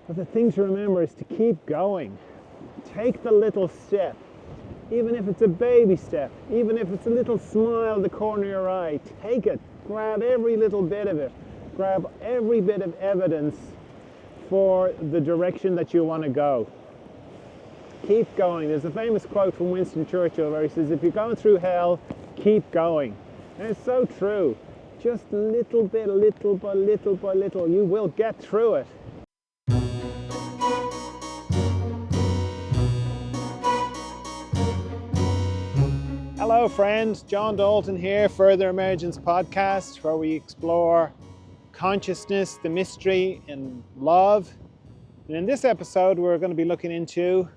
But the thing to remember is to keep going. Take the little step, even if it's a baby step, even if it's a little smile at the corner of your eye. Take it. Grab every little bit of it. Grab every bit of evidence for the direction that you want to go. Keep going. There's a famous quote from Winston Churchill where he says, if you're going through hell, keep going. And it's so true. Just little by little, you will get through it. Hello friends, John Dalton here, Further Emergence Podcast, where we explore consciousness, the mystery, and love. And in this episode, we're going to be looking into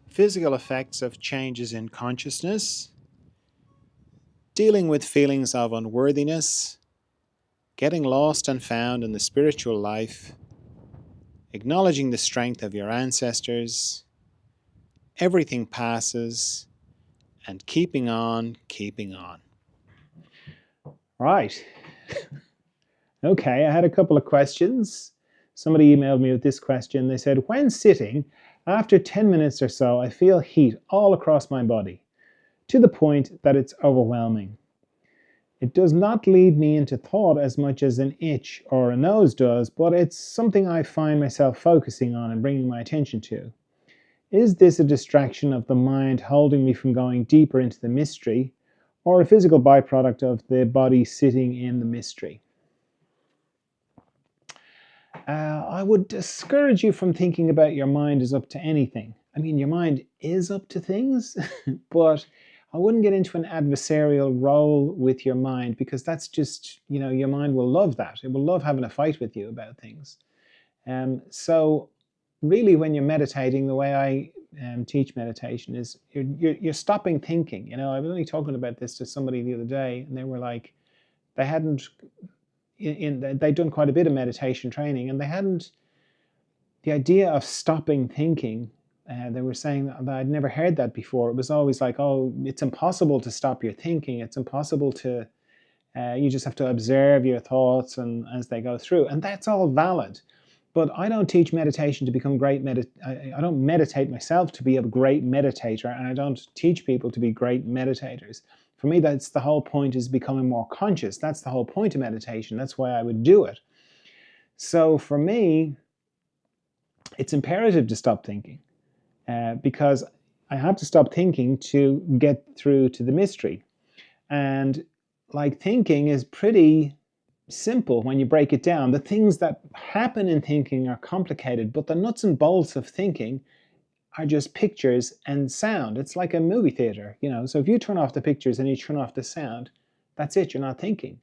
physical effects of changes in consciousness, dealing with feelings of unworthiness, getting lost and found in the spiritual life, acknowledging the strength of your ancestors, everything passes, and keeping on, keeping on. Right. Okay, I had a couple of questions. Somebody emailed me with this question. They said, when sitting, after 10 minutes or so, I feel heat all across my body, to the point that it's overwhelming. It does not lead me into thought as much as an itch or a nose does, but it's something I find myself focusing on and bringing my attention to. Is this a distraction of the mind holding me from going deeper into the mystery, or a physical byproduct of the body sitting in the mystery? I would discourage you from thinking about your mind is up to anything. I mean, your mind is up to things, but I wouldn't get into an adversarial role with your mind, because that's just, your mind will love that. It will love having a fight with you about things. So really, when you're meditating, the way I teach meditation is you're stopping thinking. I was only talking about this to somebody the other day, and they were like, they hadn't, they'd done quite a bit of meditation training, and they hadn't, the idea of stopping thinking, they were saying that I'd never heard that before. It was always like, oh, it's impossible to stop your thinking. It's impossible to, you just have to observe your thoughts and as they go through. And that's all valid. But I don't teach meditation to become great I don't meditate myself to be a great meditator, and I don't teach people to be great meditators. For me, that's the whole point, is becoming more conscious. That's the whole point of meditation. That's why I would do it. So for me, it's imperative to stop thinking, because I have to stop thinking to get through to the mystery. And like, thinking is pretty simple when you break it down. The things that happen in thinking are complicated, but the nuts and bolts of thinking are just pictures and sound. It's like a movie theater, So if you turn off the pictures and you turn off the sound, that's it, you're not thinking.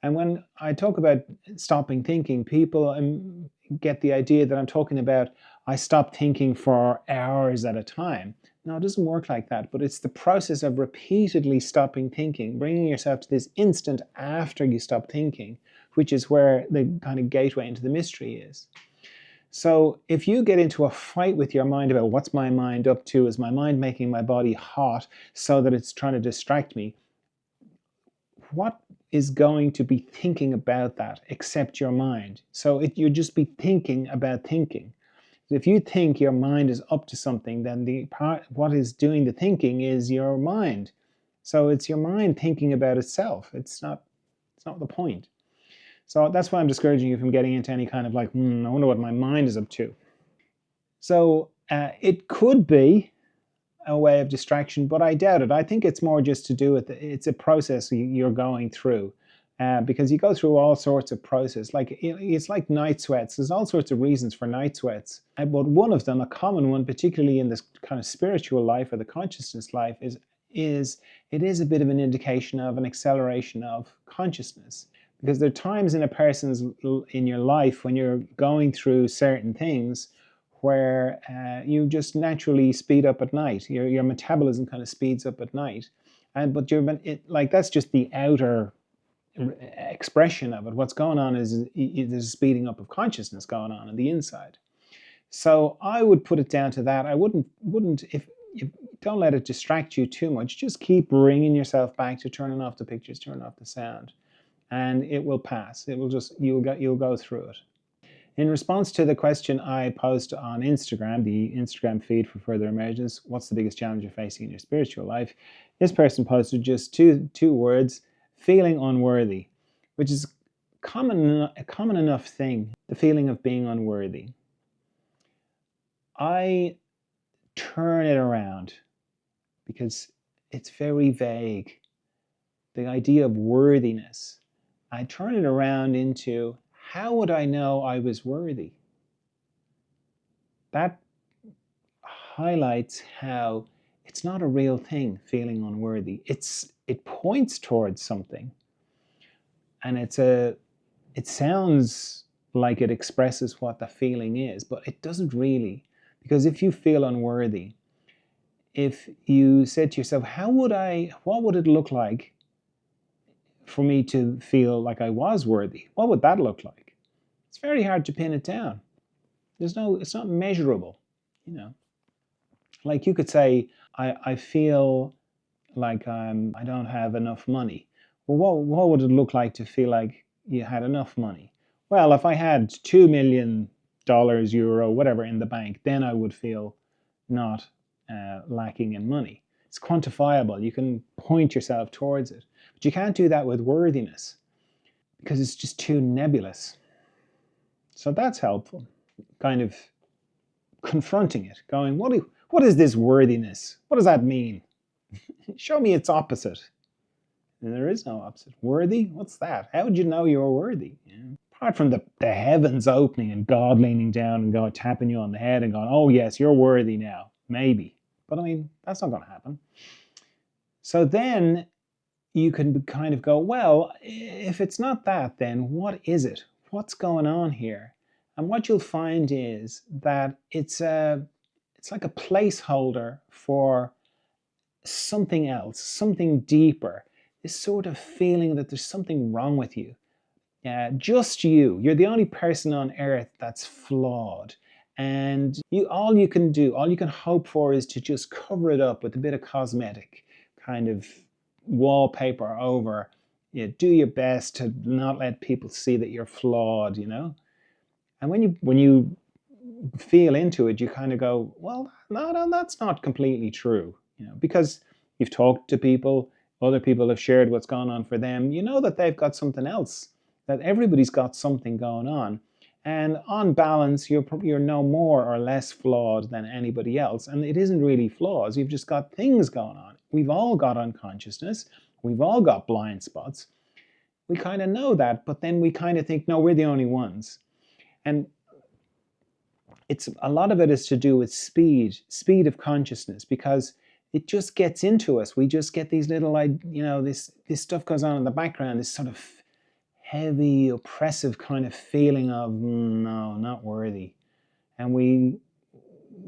And when I talk about stopping thinking, people get the idea that I'm talking about I stop thinking for hours at a time. No, it doesn't work like that, but it's the process of repeatedly stopping thinking, bringing yourself to this instant after you stop thinking, which is where the kind of gateway into the mystery is. So if you get into a fight with your mind about what's my mind up to, is my mind making my body hot so that it's trying to distract me, what is going to be thinking about that except your mind? So you'll just be thinking about thinking. If you think your mind is up to something, then what is doing the thinking is your mind. So it's your mind thinking about itself. It's not the point. So that's why I'm discouraging you from getting into any kind of like, I wonder what my mind is up to. So it could be a way of distraction, but I doubt it. I think it's more just to do with it's a process you're going through. Because you go through all sorts of process. Like, it's like night sweats. There's all sorts of reasons for night sweats. But one of them, a common one, particularly in this kind of spiritual life or the consciousness life, is it is a bit of an indication of an acceleration of consciousness. Because there are times in your life when you're going through certain things where you just naturally speed up at night. Your metabolism kind of speeds up at night. But that's just the outer expression of it. What's going on is there's a speeding up of consciousness going on the inside. So I would put it down to that. I wouldn't if don't let it distract you too much. Just keep bringing yourself back to turning off the pictures, turning off the sound, and it will pass. It will just you'll go through it. In response to the question I post on Instagram, the Instagram feed for Further Emergence, what's the biggest challenge you're facing in your spiritual life? This person posted just two words, feeling unworthy, which is a common enough thing, the feeling of being unworthy. I turn it around because it's very vague. The idea of worthiness, I turn it around into, how would I know I was worthy? That highlights how it's not a real thing, feeling unworthy. It points towards something, and it sounds like it expresses what the feeling is, but it doesn't really. Because if you feel unworthy, if you said to yourself, what would it look like for me to feel like I was worthy? What would that look like? It's very hard to pin it down. It's not measurable, you know. Like you could say, I feel like I don't have enough money. Well, what would it look like to feel like you had enough money? Well, if I had $2 million, euro, whatever in the bank, then I would feel not lacking in money. It's quantifiable. You can point yourself towards it. But you can't do that with worthiness because it's just too nebulous. So that's helpful. Kind of confronting it, going, what is this worthiness? What does that mean? Show me its opposite. And there is no opposite. Worthy? What's that? How would you know you're worthy? Apart from the heavens opening and God leaning down and going tapping you on the head and going, oh yes, you're worthy now. Maybe. But I mean, that's not going to happen. So then you can kind of go, well, if it's not that, then what is it? What's going on here? And what you'll find is that it's like a placeholder for something else, something deeper, this sort of feeling that there's something wrong with you. Just you. You're the only person on earth that's flawed. And all you can do, all you can hope for is to just cover it up with a bit of cosmetic kind of wallpaper over. Do your best to not let people see that you're flawed, you know? And when you feel into it, you kind of go, well, no, that's not completely true, you know, because you've talked to people, other people have shared what's gone on for them. You know that they've got something else, that everybody's got something going on. And on balance, you're no more or less flawed than anybody else. And it isn't really flaws. You've just got things going on. We've all got unconsciousness. We've all got blind spots. We kind of know that, but then we kind of think, no, we're the only ones. And a lot of it is to do with speed of consciousness, because it just gets into us. We just get these little, this stuff goes on in the background, this sort of heavy, oppressive kind of feeling of no, not worthy, and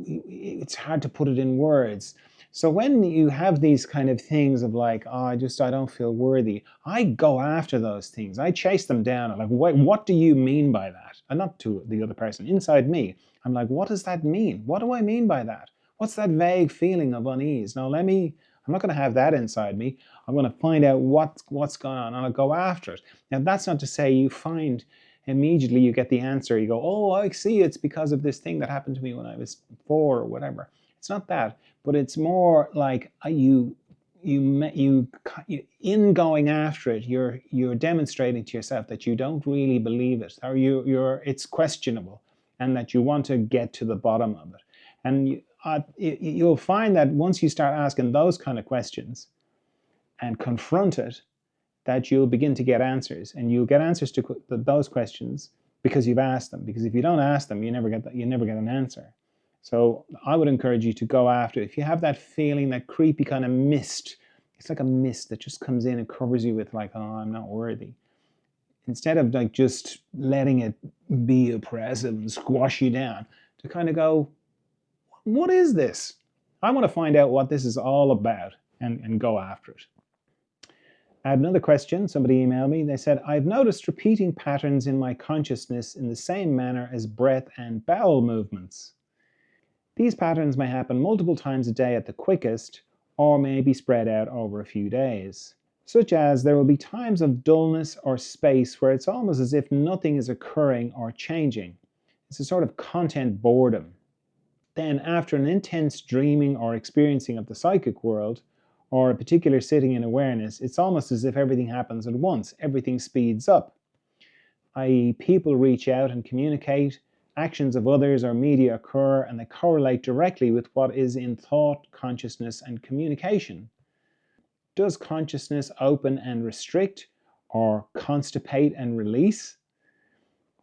it's hard to put it in words. So when you have these kind of things of like, oh, I don't feel worthy, I go after those things. I chase them down. I'm like, what do you mean by that? And not to the other person, inside me. I'm like, what does that mean? What do I mean by that? What's that vague feeling of unease? Now I'm not going to have that inside me. I'm going to find out what's going on, and I'll go after it. Now that's not to say you find immediately you get the answer. You go, oh, I see, it's because of this thing that happened to me when I was 4 or whatever. It's not that, but it's more like you in going after it, you're demonstrating to yourself that you don't really believe it, or it's questionable, and that you want to get to the bottom of it. And you'll find that once you start asking those kind of questions and confront it, that you'll begin to get answers, and you'll get answers to those questions because you've asked them. Because if you don't ask them, you never get an answer. So I would encourage you to go after it. If you have that feeling, that creepy kind of mist, it's like a mist that just comes in and covers you with like, oh, I'm not worthy. Instead of like just letting it be oppressive and squash you down, to kind of go, what is this? I want to find out what this is all about, and go after it. I had another question. Somebody emailed me. They said, I've noticed repeating patterns in my consciousness in the same manner as breath and bowel movements. These patterns may happen multiple times a day at the quickest, or may be spread out over a few days. Such as there will be times of dullness or space where it's almost as if nothing is occurring or changing. It's a sort of content boredom. Then, after an intense dreaming or experiencing of the psychic world, or a particular sitting in awareness, it's almost as if everything happens at once. Everything speeds up, i.e., people reach out and communicate, actions of others or media occur, and they correlate directly with what is in thought, consciousness, and communication. Does consciousness open and restrict, or constipate and release?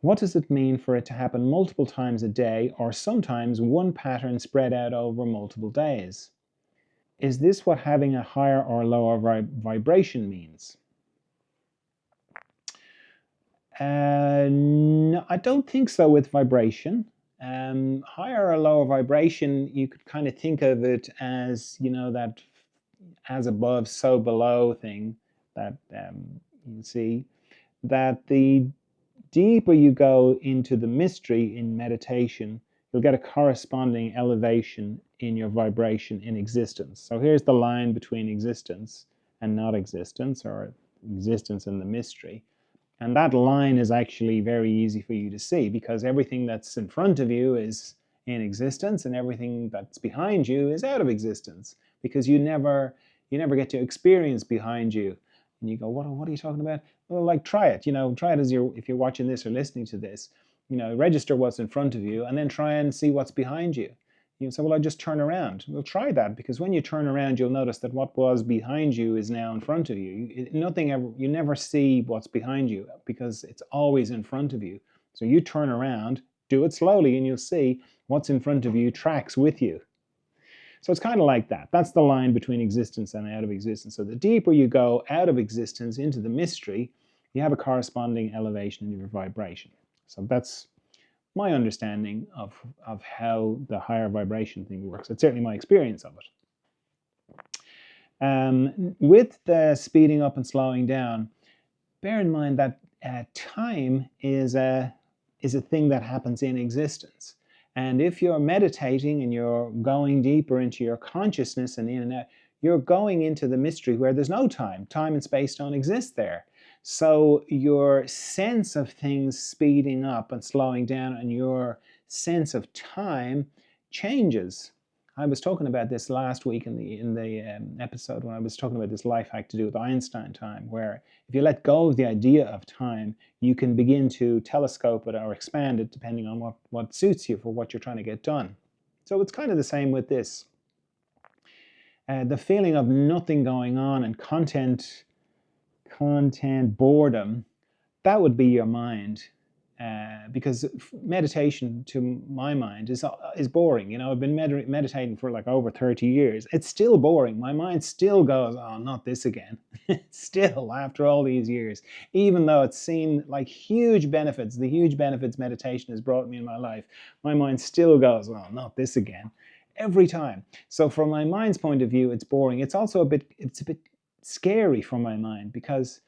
What does it mean for it to happen multiple times a day, or sometimes one pattern spread out over multiple days? Is this what having a higher or lower vibration means? No, I don't think so with vibration. Higher or lower vibration, you could kind of think of it as, that as above, so below thing that you see, that the deeper you go into the mystery in meditation, you'll get a corresponding elevation in your vibration in existence. So here's the line between existence and not existence, or existence and the mystery. And that line is actually very easy for you to see, because everything that's in front of you is in existence and everything that's behind you is out of existence, because you never get to experience behind you. And you go, what are you talking about? Well, like, try it. Try it as if you're watching this or listening to this. Register what's in front of you and then try and see what's behind you. You say, well, I just turn around. Well, try that, because when you turn around, you'll notice that what was behind you is now in front of you. You never see what's behind you, because it's always in front of you. So you turn around, do it slowly, and you'll see what's in front of you tracks with you. So it's kind of like that. That's the line between existence and out of existence. So the deeper you go out of existence into the mystery, you have a corresponding elevation in your vibration. So that's my understanding of how the higher vibration thing works. It's certainly my experience of it. With the speeding up and slowing down, bear in mind that time is a thing that happens in existence. And if you're meditating and you're going deeper into your consciousness and in and out, you're going into the mystery where there's no time. Time and space don't exist there. So your sense of things speeding up and slowing down and your sense of time changes. I was talking about this last week in the episode when I was talking about this life hack to do with Einstein time, where if you let go of the idea of time, you can begin to telescope it or expand it depending on what suits you for what you're trying to get done. So it's kind of the same with this. The feeling of nothing going on and content boredom, that would be your mind. Because meditation, to my mind, is boring. I've been meditating for like over 30 years. It's still boring. My mind still goes, oh, not this again. Still, after all these years, even though it's seen like huge benefits, the huge benefits meditation has brought me in my life, my mind still goes, oh, not this again, every time. So from my mind's point of view, it's boring. It's also a bit scary for my mind, because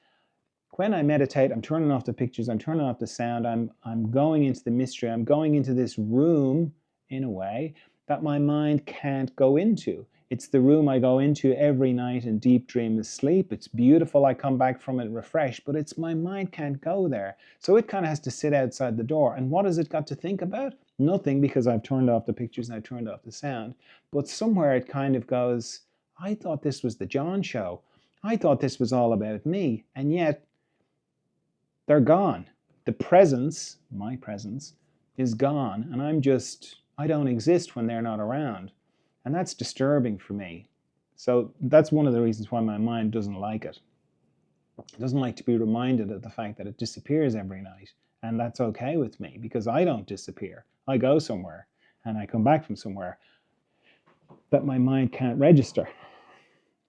when I meditate, I'm turning off the pictures, I'm turning off the sound, I'm going into the mystery, I'm going into this room in a way that my mind can't go into. It's the room I go into every night in deep dreamless sleep. It's beautiful, I come back from it refreshed, but it's my mind can't go there. So it kind of has to sit outside the door. And what has it got to think about? Nothing, because I've turned off the pictures and I've turned off the sound. But somewhere it kind of goes, I thought this was the John show. I thought this was all about me. And yet, they're gone. The presence, my presence, is gone, and I don't exist when they're not around. And that's disturbing for me. So that's one of the reasons why my mind doesn't like it. It doesn't like to be reminded of the fact that it disappears every night. And that's okay with me, because I don't disappear. I go somewhere, and I come back from somewhere that my mind can't register.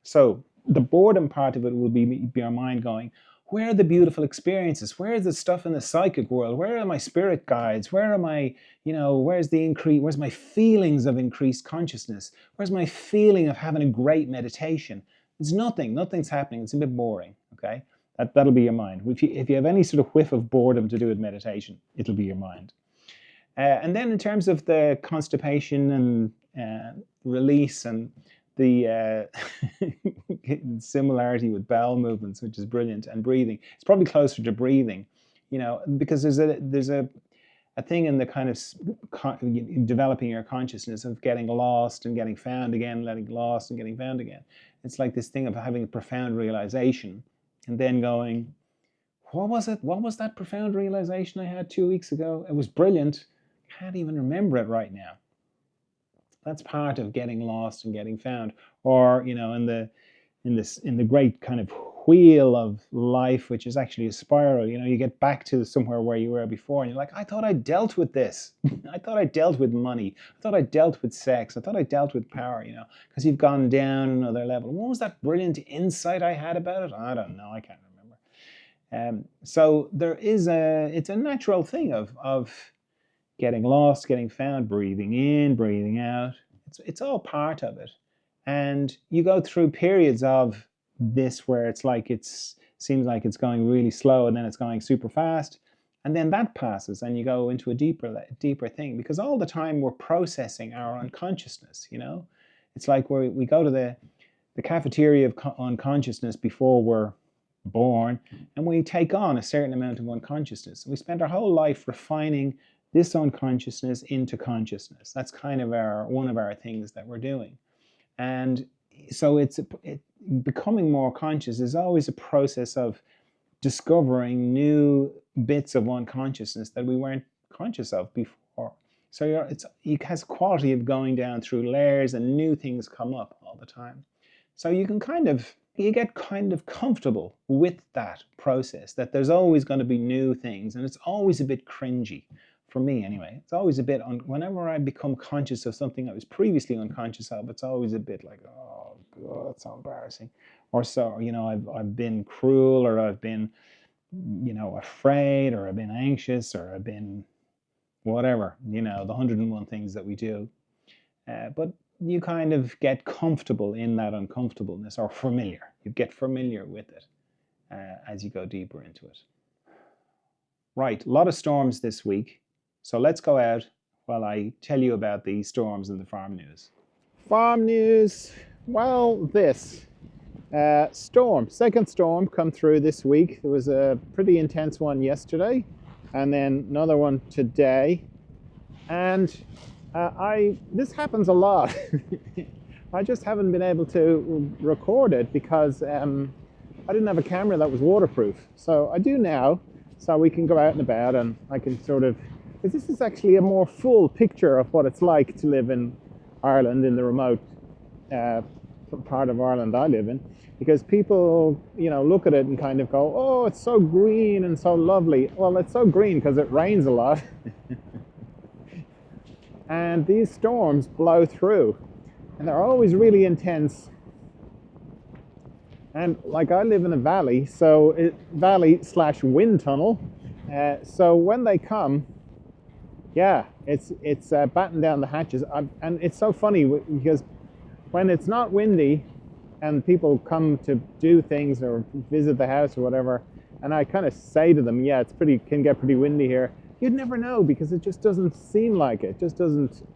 So the boredom part of it will be our mind going, where are the beautiful experiences? Where is the stuff in the psychic world? Where are my spirit guides? Where are my, where's my feelings of increased consciousness? Where's my feeling of having a great meditation? There's nothing's happening. It's a bit boring, okay? That'll be your mind. If you have any sort of whiff of boredom to do with meditation, it'll be your mind. And then in terms of the constipation and release and the similarity with bowel movements, which is brilliant, and breathing, it's probably closer to breathing, because there's a a thing in the kind of developing your consciousness of getting lost and getting found again, letting lost and getting found again. It's like this thing of having a profound realization and then going, what was it? What was that profound realization I had 2 weeks ago? It was brilliant. Can't even remember it right now. That's part of getting lost and getting found. Or, in the great kind of wheel of life, which is actually a spiral, you get back to somewhere where you were before, and you're like, I thought I dealt with this. I thought I dealt with money. I thought I dealt with sex. I thought I dealt with power, because you've gone down another level. What was that brilliant insight I had about it? I don't know. I can't remember. So it's a natural thing of getting lost, getting found, breathing in, breathing out. It's all part of it. And you go through periods of this where seems like it's going really slow and then it's going super fast. And then that passes and you go into a deeper thing, because all the time we're processing our unconsciousness, It's like we go to the cafeteria of unconsciousness before we're born, and we take on a certain amount of unconsciousness. We spend our whole life refining this unconsciousness into consciousness. That's kind of one of our things that we're doing. And so becoming more conscious is always a process of discovering new bits of unconsciousness that we weren't conscious of before. So it has quality of going down through layers, and new things come up all the time. So you get kind of comfortable with that process, that there's always going to be new things, and it's always a bit cringy. For me anyway, it's always a bit whenever I become conscious of something I was previously unconscious of, it's always a bit like, oh God, that's so embarrassing. Or so, I've been cruel, or I've been, afraid, or I've been anxious, or I've been whatever, the 101 things that we do. But you kind of get comfortable in that uncomfortableness, or familiar. You get familiar with it as you go deeper into it. Right, a lot of storms this week. So let's go out while I tell you about the storms in the farm news. Farm news, well, this storm, second storm come through this week. There was a pretty intense one yesterday, and then another one today. And this happens a lot. I just haven't been able to record it because I didn't have a camera that was waterproof. So I do now, so we can go out and about, and I can sort of, because this is actually a more full picture of what it's like to live in Ireland, in the remote part of Ireland I live in. Because people, look at it and kind of go, oh, it's so green and so lovely. Well, it's so green because it rains a lot. And these storms blow through, and they're always really intense. And like, I live in a valley, valley/wind tunnel. So when they come, yeah, it's batten down the hatches. And it's so funny because when it's not windy and people come to do things or visit the house or whatever, and I kind of say to them, yeah, can get pretty windy here. You'd never know, because it just doesn't seem like it. It just doesn't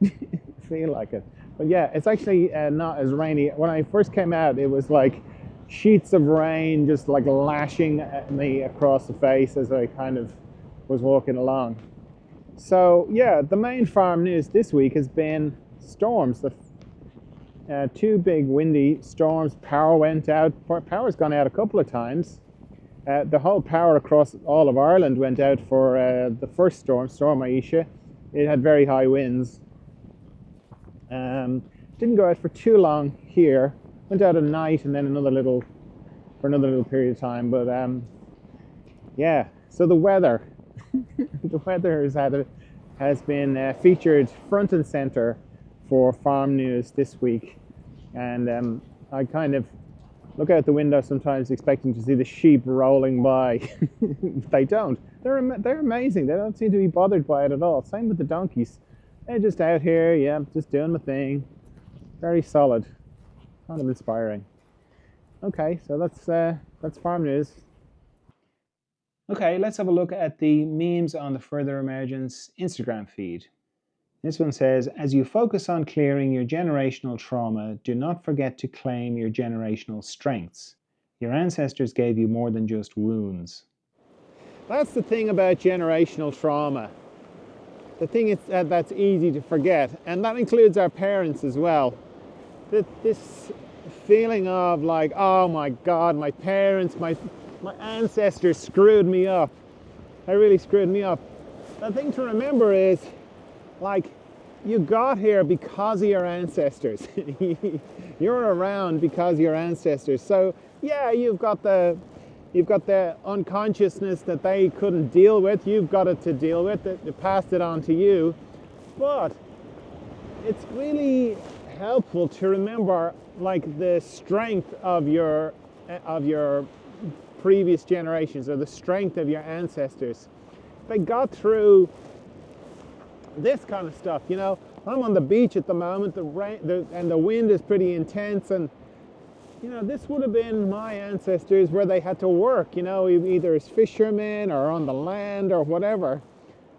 feel like it. But yeah, it's actually not as rainy. When I first came out, it was like sheets of rain just like lashing at me across the face as I kind of was walking along. So yeah, the main farm news this week has been storms. The two big windy storms. Power went out. Power's gone out a couple of times. The whole power across all of Ireland went out for the first storm, Storm Aisha. It had very high winds. Didn't go out for too long here. Went out at night and then another little period of time. But yeah, so the weather, the weather has been featured front and center for farm news this week, and I kind of look out the window sometimes expecting to see the sheep rolling by. They don't. They're amazing. They don't seem to be bothered by it at all. Same with the donkeys. They're just out here, yeah, just doing my thing. Very solid. Kind of inspiring. Okay, so that's farm news. Okay, let's have a look at the memes on the Further Emergence Instagram feed. This one says, as you focus on clearing your generational trauma, do not forget to claim your generational strengths. Your ancestors gave you more than just wounds. That's the thing about generational trauma. the thing is that's easy to forget, and that includes our parents as well. This feeling of like, oh my God, my parents, my ancestors screwed me up. They really screwed me up. The thing to remember is, like, you got here because of your ancestors. You're around because of your ancestors. So yeah, you've got the unconsciousness that they couldn't deal with. You've got it to deal with. They passed it on to you. But it's really helpful to remember, like, the strength of your previous generations, or the strength of your ancestors. They got through this kind of stuff. You know, I'm on the beach at the moment. And the wind is pretty intense, and you know, this would have been my ancestors where they had to work, you know, either as fishermen or on the land or whatever.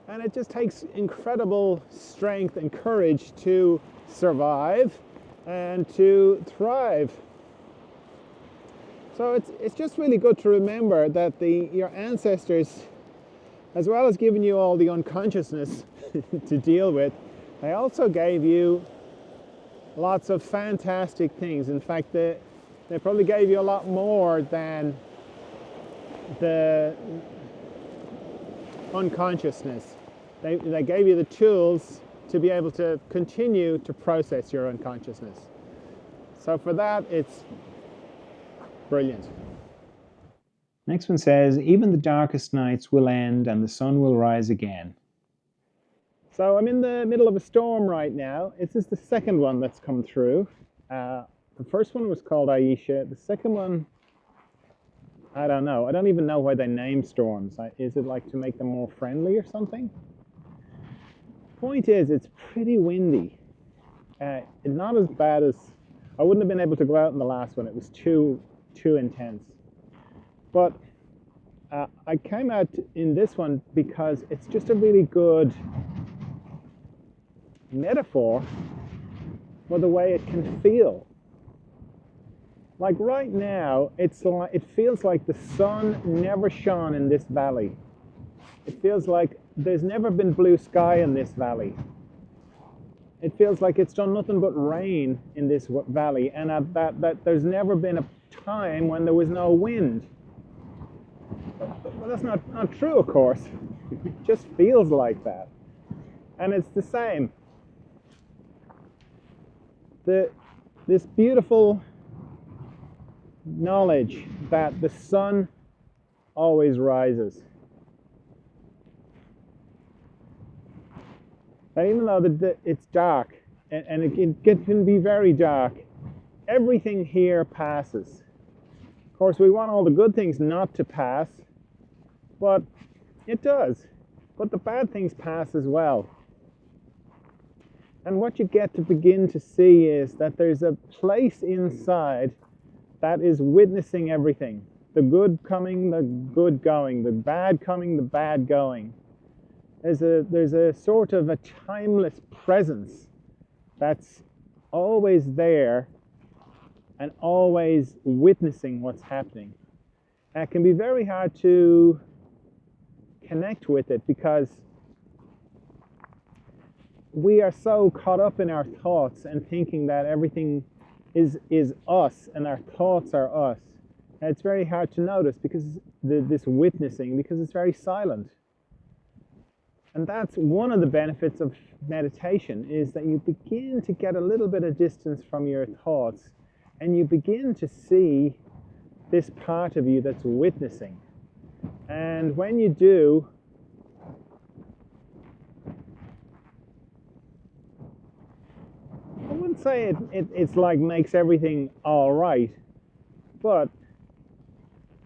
And it just takes incredible strength and courage to survive and to thrive. So it's just really good to remember that your ancestors, as well as giving you all the unconsciousness to deal with, they also gave you lots of fantastic things. In fact, they probably gave you a lot more than the unconsciousness. They gave you the tools to be able to continue to process your unconsciousness. So for that, it's brilliant. Next one says, even the darkest nights will end and the sun will rise again. So I'm in the middle of a storm right now. This is the second one that's come through. The first one was called Aisha. The second one, I don't know. I don't even know why they name storms. Is it like to make them more friendly or something? Point is, it's pretty windy. Not as bad as, I wouldn't have been able to go out in the last one. It was too intense. But I came out in this one because it's just a really good metaphor for the way it can feel. Like right now, it feels like the sun never shone in this valley. It feels like there's never been blue sky in this valley. It feels like it's done nothing but rain in this valley, and that there's never been a time when there was no wind. Well, that's not true, of course. It just feels like that. And it's the same. This beautiful knowledge that the sun always rises. That even though it's dark, and it can be very dark, everything here passes. Of course, we want all the good things not to pass, but it does. But the bad things pass as well. And what you get to begin to see is that there's a place inside that is witnessing everything. The good coming, the good going. The bad coming, the bad going. There's a sort of a timeless presence that's always there and always witnessing what's happening. And it can be very hard to connect with it because we are so caught up in our thoughts and thinking that everything is us and our thoughts are us. And it's very hard to notice because this witnessing, because it's very silent. And that's one of the benefits of meditation, is that you begin to get a little bit of distance from your thoughts and you begin to see this part of you that's witnessing. And when you do, I wouldn't say it's like makes everything all right, but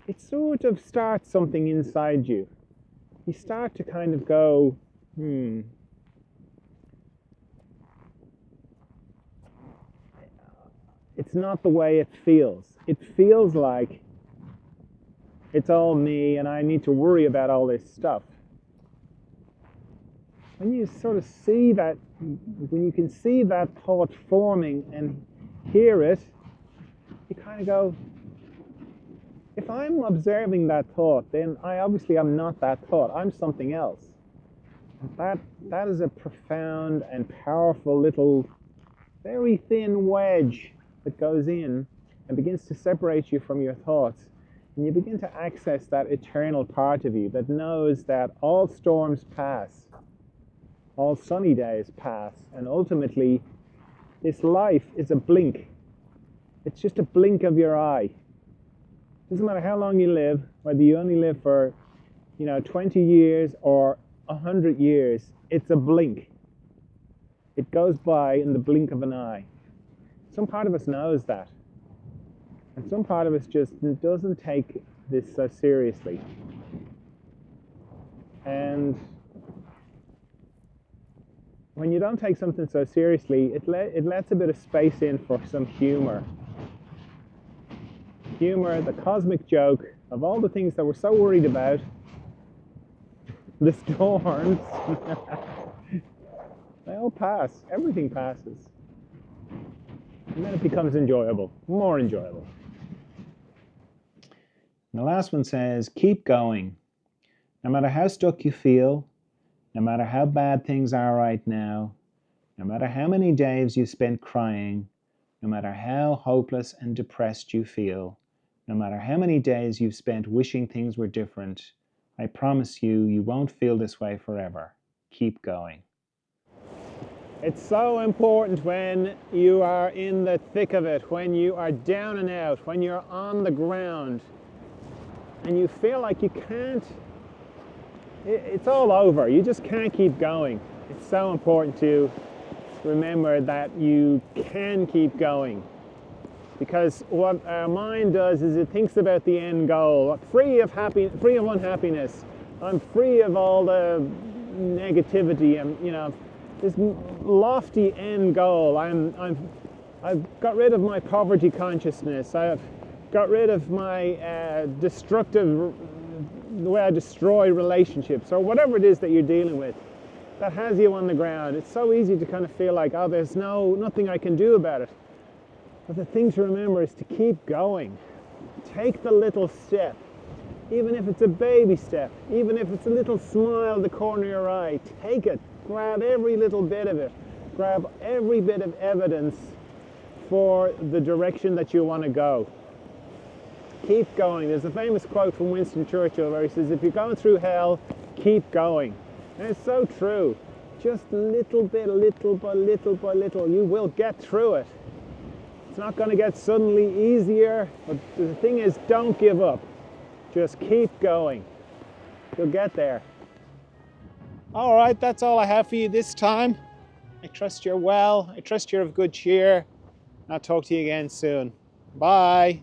it sort of starts something inside you. You start to kind of go, it's not the way it feels. It feels like it's all me and I need to worry about all this stuff. When you sort of see that, when you can see that thought forming and hear it, you kind of go, if I'm observing that thought, then I obviously am not that thought. I'm something else. That is a profound and powerful little, very thin wedge that goes in and begins to separate you from your thoughts. And you begin to access that eternal part of you that knows that all storms pass, all sunny days pass, and ultimately this life is a blink. It's just a blink of your eye. Doesn't matter how long you live, whether you only live for 20 years or 100 years, it's a blink. It goes by in the blink of an eye. Some part of us knows that. And some part of us just doesn't take this so seriously. And when you don't take something so seriously, it lets a bit of space in for some humor. Humor, the cosmic joke of all the things that we're so worried about, the storms, they all pass. Everything passes. And then it becomes enjoyable, more enjoyable. And the last one says, keep going. No matter how stuck you feel, no matter how bad things are right now, no matter how many days you spent crying, no matter how hopeless and depressed you feel, no matter how many days you've spent wishing things were different, I promise you, you won't feel this way forever. Keep going. It's so important when you are in the thick of it, when you are down and out, when you're on the ground, and you feel like you can't, it's all over. You just can't keep going. It's so important to remember that you can keep going. Because what our mind does is it thinks about the end goal, free of unhappiness. I'm free of all the negativity and this lofty end goal. I've got rid of my poverty consciousness. I've got rid of my destructive, the way I destroy relationships, or whatever it is that you're dealing with that has you on the ground. It's so easy to kind of feel like, oh, there's nothing I can do about it. But the thing to remember is to keep going. Take the little step, even if it's a baby step, even if it's a little smile at the corner of your eye. Take it. Grab every little bit of it. Grab every bit of evidence for the direction that you want to go. Keep going. There's a famous quote from Winston Churchill where he says, if you're going through hell, keep going. And it's so true. Just little by little, you will get through it. It's not going to get suddenly easier, but the thing is, don't give up. Just keep going. You'll get there. All right, that's all I have for you this time. I trust you're well. I trust you're of good cheer. I'll talk to you again soon. Bye.